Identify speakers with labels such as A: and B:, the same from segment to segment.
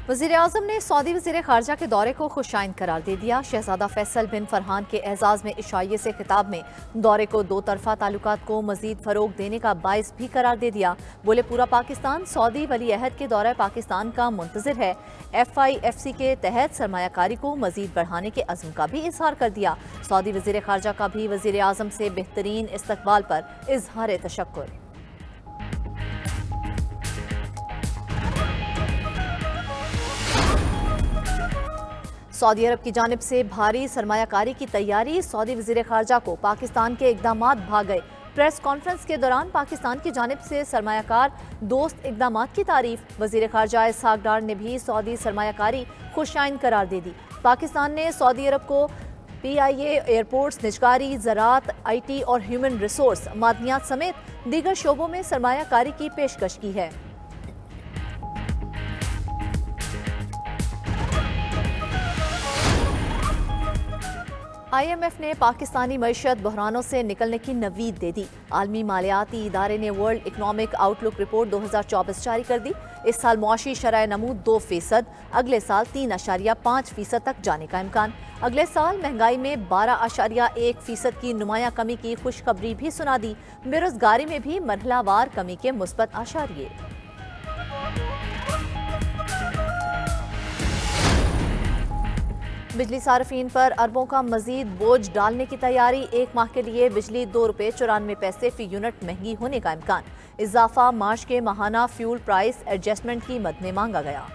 A: वज़ीर आज़म ने सऊदी वज़ीर ख़ारजा के दौरे को खुशाइन करार दे दिया। शहज़ादा फैसल बिन फरहान के एजाज़ में इशाइये से खिताब में दौरे को दो तरफ़ा ताल्लुकात को मज़ीद फ़रोग़ देने का बाइस भी करार दे दिया। बोले पूरा पाकिस्तान सऊदी वली अहद के दौरे पाकिस्तान का मुंतज़िर है। FIFC के तहत सरमायाकारी को मज़ीद बढ़ाने के अज़्म का भी इज़हार कर दिया। सऊदी वज़ीर ख़ारजा का भी वज़ीर आज़म से बेहतरीन इस्तक़बाल पर इज़हार तशक्कुर। सऊदी अरब की जानिब से भारी सरमायाकारी की तैयारी, सऊदी वज़ीर ख़ारजा को पाकिस्तान के इक़दामात भा गए। प्रेस कॉन्फ्रेंस के दौरान पाकिस्तान की जानिब से सरमायाकार दोस्त इक़दामात की तारीफ। वज़ीर ख़ारजा इसहाक़ डार ने भी सऊदी सरमायाकारी खुशाइन करार दे दी। पाकिस्तान ने सऊदी अरब को PIA, एयरपोर्ट्स, निजकारी, ज़राअत, IT और ह्यूमन रिसोर्स, मादनियात समेत दीगर शोबों में सरमायाकारी की पेशकश की है। IMF ने पाकिस्तानी मईशत बहरानों से निकलने की नवीद दे दी। आलमी मालियाती इदारे ने वर्ल्ड इकनॉमिक आउटलुक रिपोर्ट 2024 जारी कर दी। इस साल मुआशी शरह नमू 2%, अगले साल 3.5% तक जाने का इम्कान। अगले साल महंगाई में 12.1% की नुमाया कमी की खुशखबरी भी सुना दी। बेरोजगारी में भी मरहलावार कमी के मुस्बत आशारिये। बिजली सार्फिन पर अरबों का मजीद बोझ डालने की तैयारी। एक माह के लिए बिजली ₹2.94 फी यूनिट महंगी होने का इम्कान। इजाफा मार्च के माहाना फ्यूल प्राइस एडजस्टमेंट की मद में मांगा गया।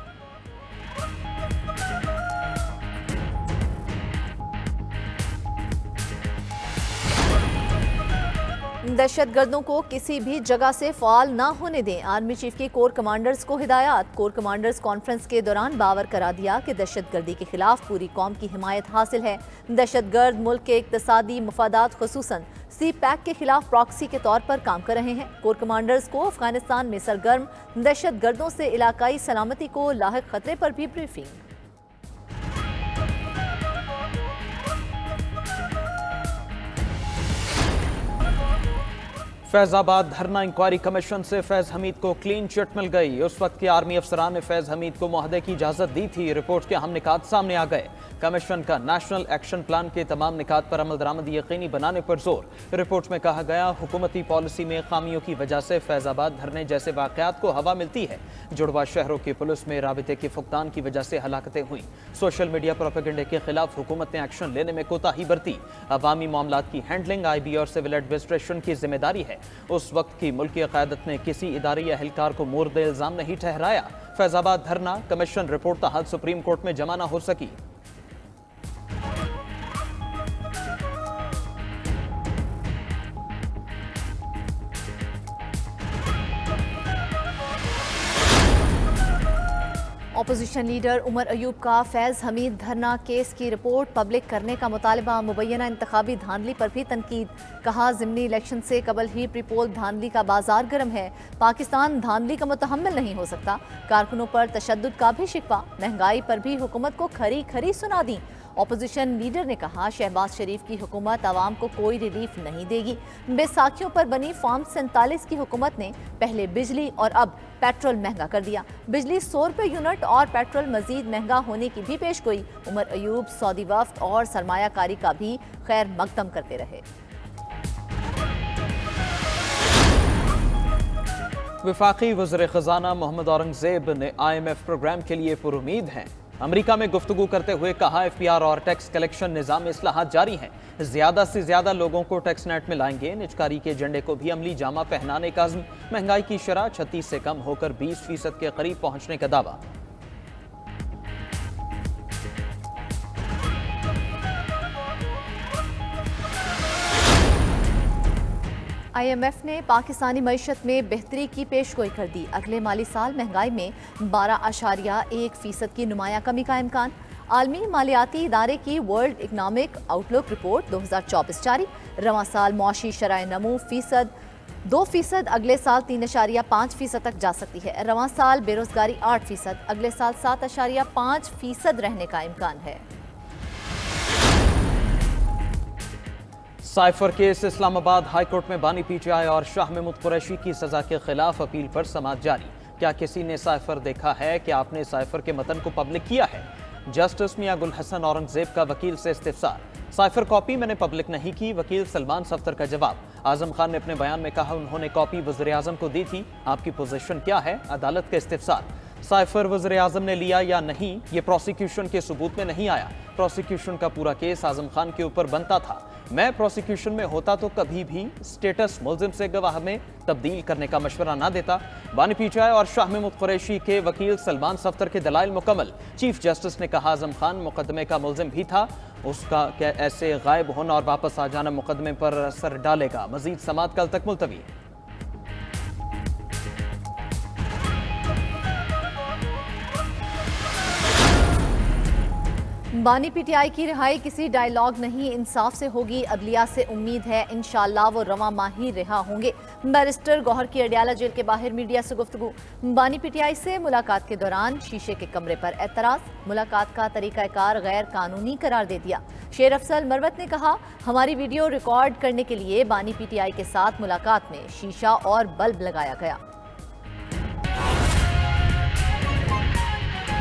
A: दहशत गर्दों को किसी भी जगह से फ़ाल न होने दें। आर्मी चीफ की कोर कमांडर्स को हिदायत। कोर कमांडर्स कॉन्फ्रेंस के दौरान बावर करा दिया कि दहशत गर्दी के खिलाफ पूरी कौम की हिमायत हासिल है। दहशत गर्द मुल्क के इक्तसादी मफादात खुसूसन CPAC के खिलाफ प्रॉक्सी के तौर पर काम कर रहे हैं। कोर कमांडर्स को अफगानिस्तान में सरगर्म दहशत गर्दों से इलाकाई सलामती को लाहिक खतरे पर भी ब्रीफिंग।
B: फैजाबाद धरना इंक्वायरी कमीशन से फैज हमीद को क्लीन चिट मिल गई। उस वक्त के आर्मी अफसरान ने फैज हमीद को मुआहदे की इजाजत दी थी। रिपोर्ट के अहम निकात सामने आ गए। कमीशन का नेशनल एक्शन प्लान के तमाम निकात पर अमल दरामदी यकीनी बनाने पर जोर। रिपोर्ट में कहा गया हुकूमती पॉलिसी में खामियों की वजह से फैजाबाद धरने जैसे वाकयात को हवा मिलती है। जुड़वा शहरों की पुलिस में राबिते के फुकदान की वजह से हलाकतें हुई। सोशल मीडिया प्रोपेगेंडे के खिलाफ हुकूमत ने एक्शन लेने में कोताही बरती। अवामी मामलात की हैंडलिंग IB और सिविल एडमिनिस्ट्रेशन की जिम्मेदारी है। उस वक्त की मुल्की क़यादत ने किसी इदारी या एहलकार को मोर्द इल्ज़ाम नहीं ठहराया। फैजाबाद धरना कमीशन रिपोर्ट ताहत सुप्रीम कोर्ट में जमा न हो सकी।
A: अपोजिशन लीडर उमर अयूब का फैज हमीद धरना केस की रिपोर्ट पब्लिक करने का मुतालबा। मुबैना इंतखाबी धांधली पर भी तनकीद। कहा ज़िमनी इलेक्शन से कबल ही प्रीपोल धांधली का बाजार गर्म है। पाकिस्तान धांधली का मुतहम्मिल नहीं हो सकता। कारकुनों पर तशद्दुद का भी शिकवा। महंगाई पर भी हुकूमत को खरी खरी सुना दी। अपोजिशन लीडर ने कहा शहबाज शरीफ की हुकूमत आवाम को कोई रिलीफ नहीं देगी। बैसाखियों पर बनी फॉर्म 47 की हुकूमत ने पहले बिजली और अब पेट्रोल महंगा कर दिया। बिजली ₹100 यूनिट और पेट्रोल मजीद महंगा होने की भी पेशगोई। उमर अयूब सऊदी वफ्द और सरमायाकारी का भी खैर मकदम करते रहे।
B: वफाकी वज़ीर ख़ज़ाना मोहम्मद औरंगज़ेब ने IMF प्रोग्राम के लिए पुरुमीद हैं। अमेरिका में गुफ्तगू करते हुए कहा FPR और टैक्स कलेक्शन निज़ाम इस्लाहात जारी हैं। ज़्यादा से ज़्यादा लोगों को टैक्स नेट में लाएंगे। निजकारी के एजेंडे को भी अमली जामा पहनाने का अज़्म। महंगाई की शरह 36 से कम होकर 20% के करीब पहुंचने का दावा।
A: IMF ने पाकिस्तानी मईशत में बेहतरी की पेशगोई कर दी। अगले माली साल महंगाई में 12.1% की नुमाया कमी का इम्कान। आलमी मालियाती इदारे की वर्ल्ड इकनॉमिक आउटलुक रिपोर्ट 2024 जारी। रवां साल मुआशी शरह नमू 2%, अगले साल 3.5% तक जा सकती है। रवां साल बेरोजगारी 8%, अगले साल 7.5% रहने का इम्कान है।
B: Cipher case Islamabad high court में बानी PTI और शाह महमूद कुरैशी की सजा के खिलाफ अपील पर समाअत जारी। क्या किसी ने साइफर देखा है? क्या आपने साइफर के मतन को पब्लिक किया है? जस्टिस मियां गुल हसन औरंगजेब का वकील से इस्तिफसार। साइफर कॉपी मैंने पब्लिक नहीं की, वकील सलमान सफ्तर का जवाब। आजम खान ने अपने बयान में कहा उन्होंने कॉपी वज़ीर आज़म को दी थी। आपकी पोजीशन क्या है? अदालत का इस्तिफसार। साइफर वज़ीर आज़म ने लिया या नहीं, ये प्रोसिक्यूशन के सबूत में नहीं आया। प्रोसिक्यूशन का पूरा केस आजम खान के ऊपर बनता था। मैं प्रोसिक्यूशन में होता तो कभी भी स्टेटस मुल्जिम से गवाह में तब्दील करने का मशवरा ना देता। बानी पीचाई और शाह महमूद कुरैशी के वकील सलमान सफ्तर के दलाइल मुकम्मल। चीफ जस्टिस ने कहा आजम खान मुकदमे का मुल्जिम भी था, उसका क्या ऐसे गायब होना और वापस आ जाना मुकदमे पर असर डालेगा? मजीद समाअत कल तक मुलतवी।
A: बानी पीटीआई की रिहाई किसी डायलॉग नहीं, इंसाफ से होगी। अदलिया से उम्मीद है इंशाअल्लाह वो रवा माही रिहा होंगे। बैरिस्टर गौहर की अडियाला जेल के बाहर मीडिया से गुफ्तगू। बानी पीटीआई से मुलाकात के दौरान शीशे के कमरे पर एतराज, मुलाकात का तरीकाकार गैर कानूनी करार दे दिया। शेर अफसल मरवत ने कहा हमारी वीडियो रिकॉर्ड करने के लिए बानी पीटीआई के साथ मुलाकात में शीशा और बल्ब लगाया गया।